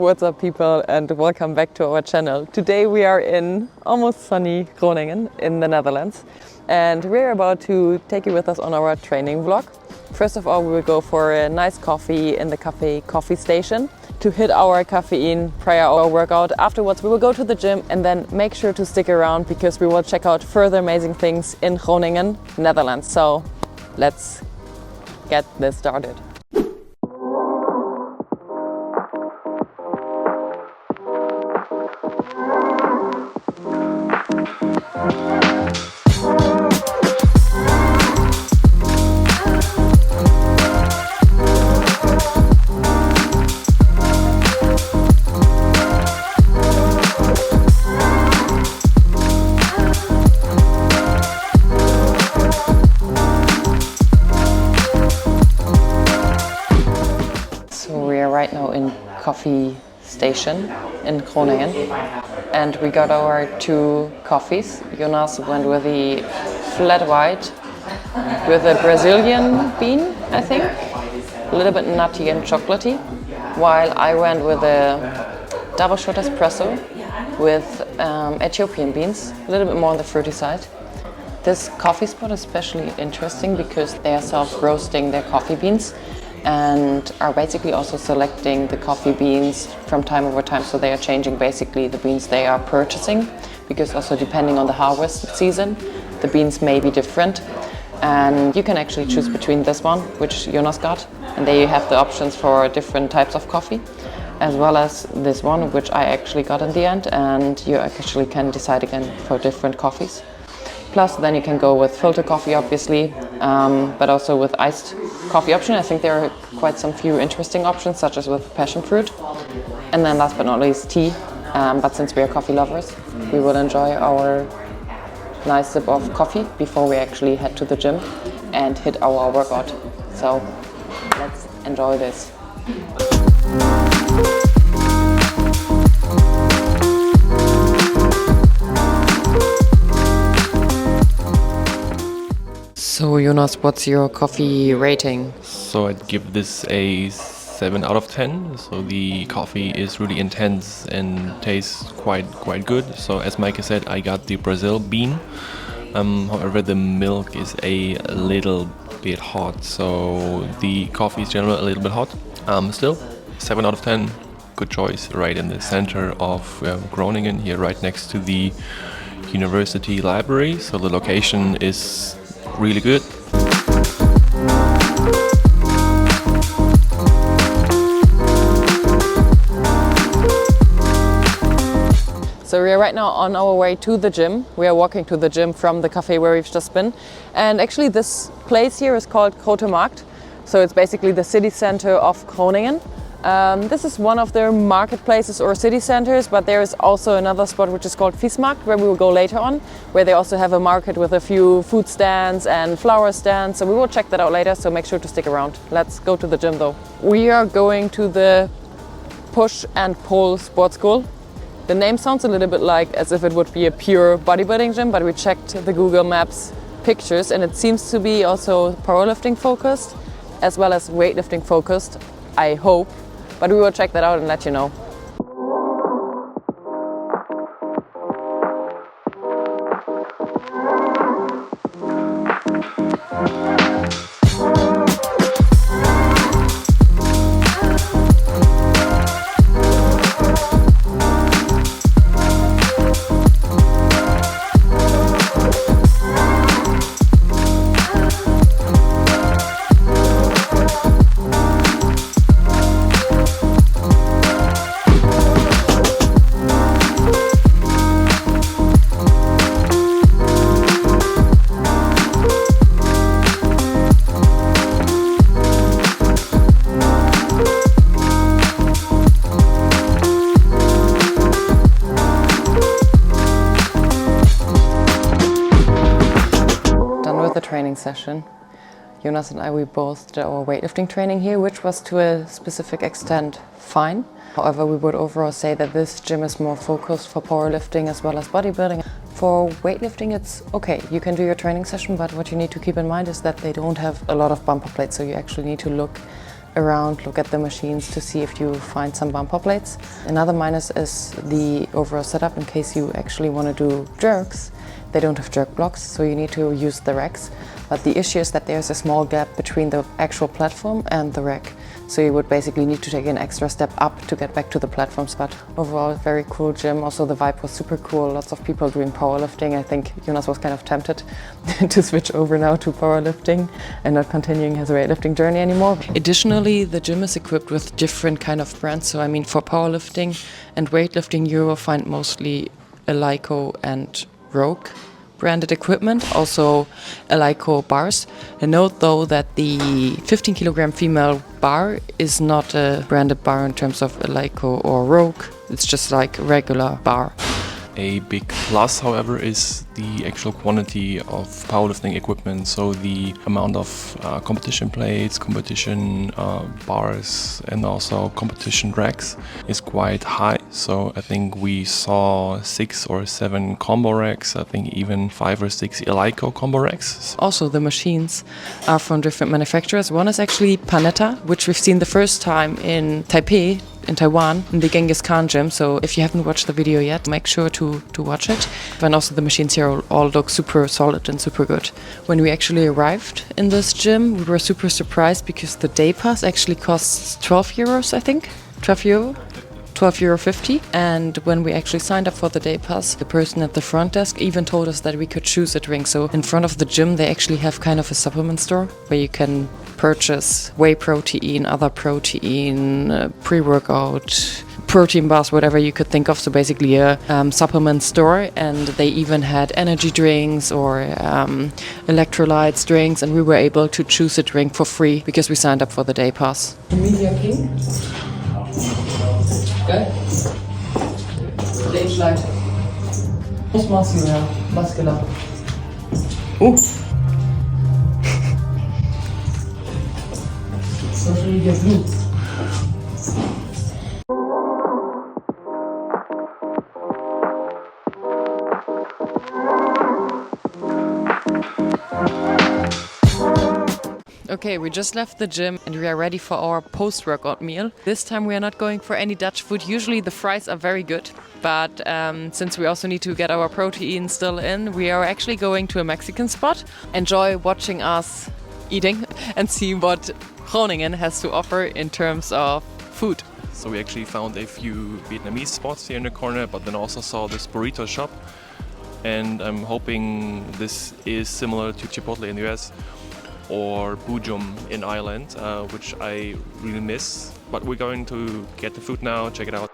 What's up people, and welcome back to our channel. Today we are in almost sunny Groningen in the Netherlands, and we're about to take you with us on our training vlog. First of all, we will go for a nice coffee in the cafe coffee station to hit our caffeine prior our workout. Afterwards we will go to the gym, and then make sure to stick around because we will check out further amazing things in Groningen, Netherlands. So let's get this started. Right now in coffee station in Groningen, and we got our 2 coffees. Jonas went with the flat white with a Brazilian bean, I think, a little bit nutty and chocolatey, while I went with a double shot espresso with Ethiopian beans, a little bit more on the fruity side. This coffee spot is especially interesting because they are self-roasting their coffee beans and are basically also selecting the coffee beans from time over time, so they are changing basically the beans they are purchasing, because also depending on the harvest season the beans may be different, and you can actually choose between this one, which Jonas got, and there you have the options for different types of coffee, as well as this one, which I actually got in the end, and you actually can decide again for different coffees. Plus then you can go with filter coffee obviously, but also with iced coffee option. I think there are quite some few interesting options, such as with passion fruit. And then last but not least, tea. But since we are coffee lovers, we will enjoy our nice sip of coffee before we actually head to the gym and hit our workout. So let's enjoy this. So Jonas, what's your coffee rating? So I'd give this a 7 out of 10. So the coffee is really intense and tastes quite good. So as Micah said, I got the Brazil bean. However, the milk is a little bit hot. So the coffee is generally a little bit hot. Still, 7 out of 10. Good choice, right in the center of Groningen, here right next to the university library. So the location is really good. So we are right now on our way to the gym. We are walking to the gym from the cafe where we've just been. And actually this place here is called Grote Markt. So it's basically the city center of Groningen. This is one of their marketplaces or city centers, but there is also another spot which is called Viesmarkt, where we will go later on, where they also have a market with a few food stands and flower stands. So we will check that out later, so make sure to stick around. Let's go to the gym though. We are going to the Push and Pull Sports School. The name sounds a little bit like as if it would be a pure bodybuilding gym, but we checked the Google Maps pictures and it seems to be also powerlifting focused as well as weightlifting focused, I hope. But we will check that out and let you know. Training session. Jonas and I, we both did our weightlifting training here, which was to a specific extent fine. However, we would overall say that this gym is more focused for powerlifting as well as bodybuilding. For weightlifting, it's okay. You can do your training session, but what you need to keep in mind is that they don't have a lot of bumper plates, so you actually need to look around, look at the machines to see if you find some bumper plates. Another minus is the overall setup. In case you actually want to do jerks, they don't have jerk blocks, so you need to use the racks. But the issue is that there's a small gap between the actual platform and the rack. So you would basically need to take an extra step up to get back to the platform spot. Overall, very cool gym. Also, the vibe was super cool. Lots of people doing powerlifting. I think Jonas was kind of tempted to switch over now to powerlifting and not continuing his weightlifting journey anymore. Additionally, the gym is equipped with different kind of brands. So I mean, for powerlifting and weightlifting, you will find mostly Eleiko and Rogue branded equipment, also Eleiko bars. And note though that the 15 kilogram female bar is not a branded bar in terms of Eleiko or Rogue. It's just like a regular bar. A big plus, however, is the actual quantity of powerlifting equipment. So the amount of competition plates, competition bars, and also competition racks is quite high. So I think we saw 6 or 7 combo racks. I think even 5 or 6 Eleiko combo racks. Also, the machines are from different manufacturers. One is actually Panetta, which we've seen the first time in Taipei, in Taiwan, in the Genghis Khan gym. So if you haven't watched the video yet, make sure to watch it. And also the machines here all look super solid and super good. When we actually arrived in this gym, we were super surprised because the day pass actually costs 12 euros, I think. 12 euro? 12.50 €. And when we actually signed up for the day pass, the person at the front desk even told us that we could choose a drink. So in front of the gym, they actually have kind of a supplement store where you can purchase whey protein, other protein, pre-workout, protein bars, whatever you could think of. So basically a supplement store, and they even had energy drinks or electrolytes drinks, and we were able to choose a drink for free because we signed up for the day pass. Medium king. Okay. Stage light. Muscular. Social media blue. Okay, we just left the gym and we are ready for our post-workout meal. This time we are not going for any Dutch food. Usually the fries are very good, but since we also need to get our protein still in, we are actually going to a Mexican spot. Enjoy watching us eating and see what Groningen has to offer in terms of food. So we actually found a few Vietnamese spots here in the corner, but then also saw this burrito shop. And I'm hoping this is similar to Chipotle in the US or Bujum in Ireland, which I really miss. But we're going to get the food now, check it out.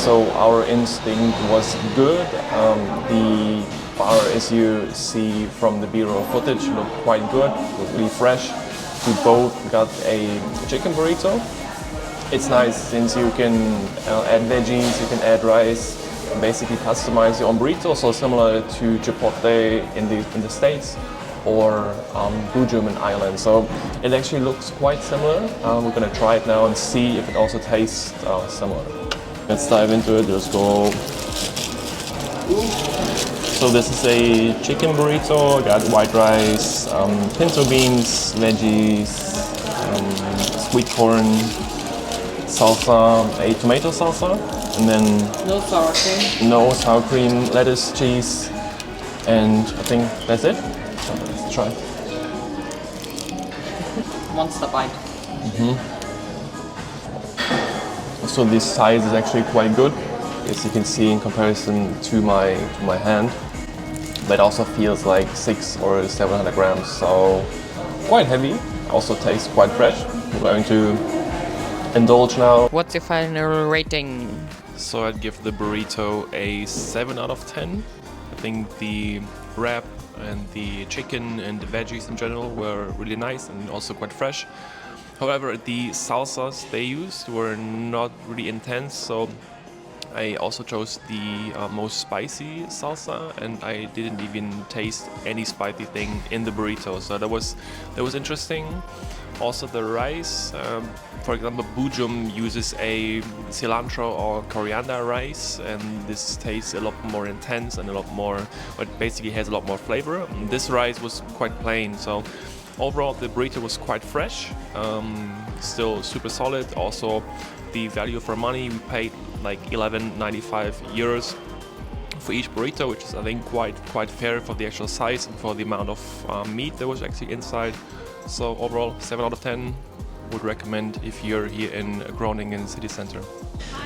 So our instinct was good. The bar, as you see from the B-roll footage, looked quite good, looked really fresh. We both got a chicken burrito. It's nice since you can add veggies, you can add rice, and basically customize your own burrito. So similar to Chipotle in the States or Bujum in Ireland. So it actually looks quite similar. We're gonna try it now and see if it also tastes similar. Let's dive into it, let's go. So this is a chicken burrito, got white rice, pinto beans, veggies, sweet corn, salsa, a tomato salsa, and then No sour cream. no sour cream, lettuce, cheese, and I think that's it. So let's try. Monster bite. So this size is actually quite good, as you can see in comparison to my hand. But also feels like 600 or 700 grams, so quite heavy. Also tastes quite fresh. We're going to indulge now. What's your final rating? So I'd give the burrito a 7 out of 10. I think the wrap and the chicken and the veggies in general were really nice and also quite fresh. However, the salsas they used were not really intense, so I also chose the most spicy salsa, and I didn't even taste any spicy thing in the burrito. So that was interesting. Also, the rice, for example, Bujum uses a cilantro or coriander rice, and this tastes a lot more intense and a lot more. But basically has a lot more flavor. This rice was quite plain, so. Overall, the burrito was quite fresh, still super solid. Also, the value for money, we paid like 11.95 euros for each burrito, which is I think quite fair for the actual size and for the amount of meat that was actually inside. So overall, 7 out of 10. Would recommend if you're here in Groningen city center.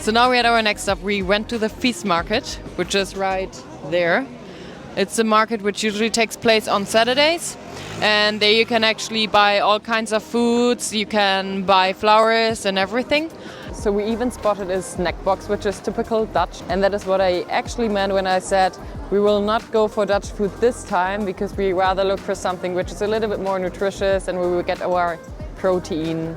So now we're at our next stop. We went to the Feast Market, which is right there. It's a market which usually takes place on Saturdays. And there you can actually buy all kinds of foods, you can buy flowers and everything. So we even spotted a snack box, which is typical Dutch. And that is what I actually meant when I said we will not go for Dutch food this time, because we rather look for something which is a little bit more nutritious and we will get our protein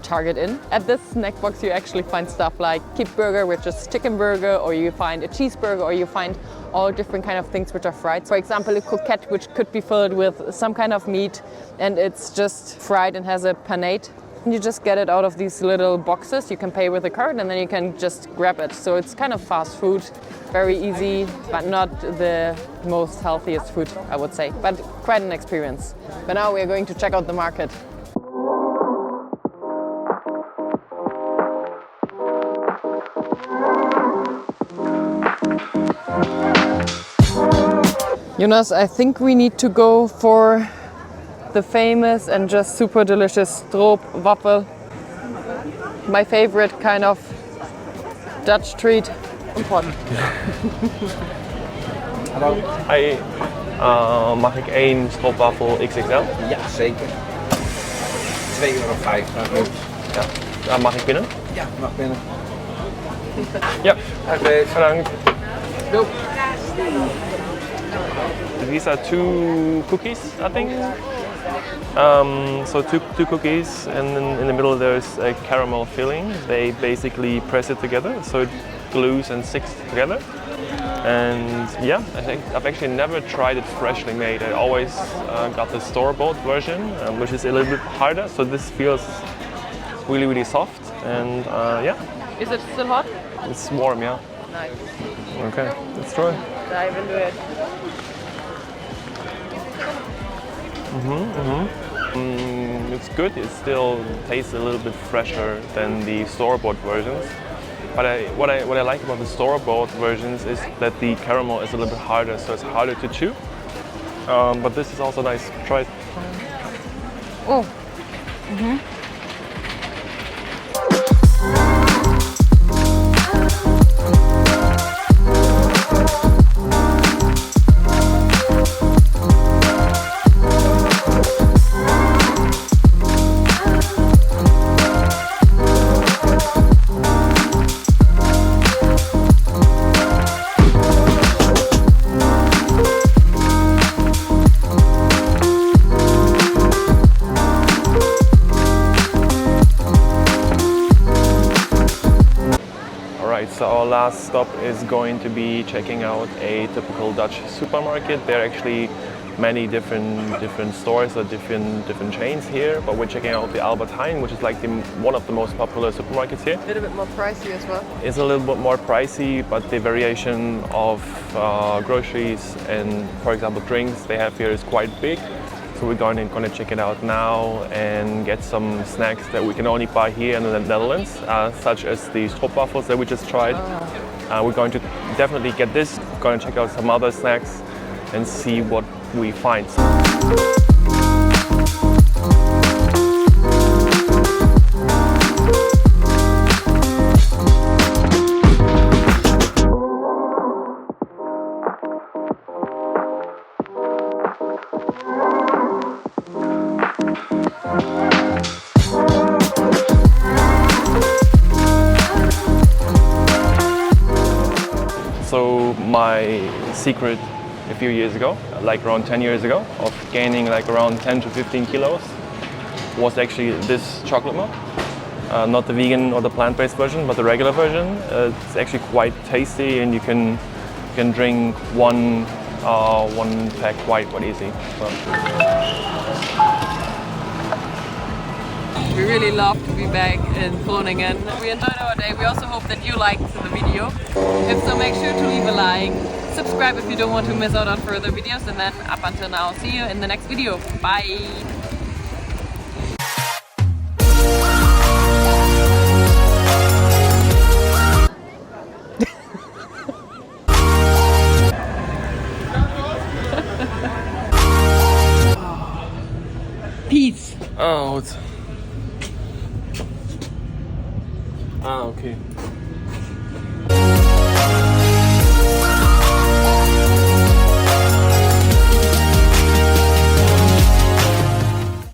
target in. At this snack box you actually find stuff like kip burger, which is chicken burger, or you find a cheeseburger, or you find all different kind of things which are fried. For example, a coquette, which could be filled with some kind of meat and it's just fried and has a panade. You just get it out of these little boxes. You can pay with a card and then you can just grab it. So it's kind of fast food, very easy, but not the most healthiest food, I would say, but quite an experience. But now we are going to check out the market. Jonas, I think we need to go for the famous and just super delicious stroopwafel. My favorite kind of Dutch treat. Important. Hallo. Hi, mag ik één stroopwafel XXL? Ja, zeker. 2,50 €. Ja, mag ik binnen? Ja, mag binnen. Ja, Alsjeblieft. bedankt. Doei. These are 2 cookies, I think. So two cookies, and then in the middle there's a caramel filling. They basically press it together, so it glues and sticks together. And yeah, I think I've actually never tried it freshly made. I always got the store-bought version, which is a little bit harder. So this feels really soft, and yeah. Is it still hot? It's warm, yeah. Nice. Okay, let's try. Dive into it. It's good. It still tastes a little bit fresher than the store-bought versions. But what I like about the store-bought versions is that the caramel is a little bit harder, so it's harder to chew. But this is also nice. Try it. Oh. So our last stop is going to be checking out a typical Dutch supermarket. There are actually many different stores or different chains here, but we're checking out the Albert Heijn, which is like one of the most popular supermarkets here. A little bit more pricey as well. It's a little bit more pricey, but the variation of groceries and, for example, drinks they have here is quite big. So we're going to check it out now and get some snacks that we can only buy here in the Netherlands, such as the stroopwafels that we just tried. We're going to definitely get this, going to check out some other snacks and see what we find. So my secret a few years ago, like around 10 years ago, of gaining like around 10 to 15 kilos was actually this chocolate milk. Not the vegan or the plant-based version, but the regular version. It's actually quite tasty, and you can drink one pack quite easy. So. We really love to be back in Groningen. We enjoyed our day. We also hope that you liked the video. If so, make sure to leave a like, subscribe if you don't want to miss out on further videos, and then up until now, see you in the next video. Bye! Peace! Oh, okay.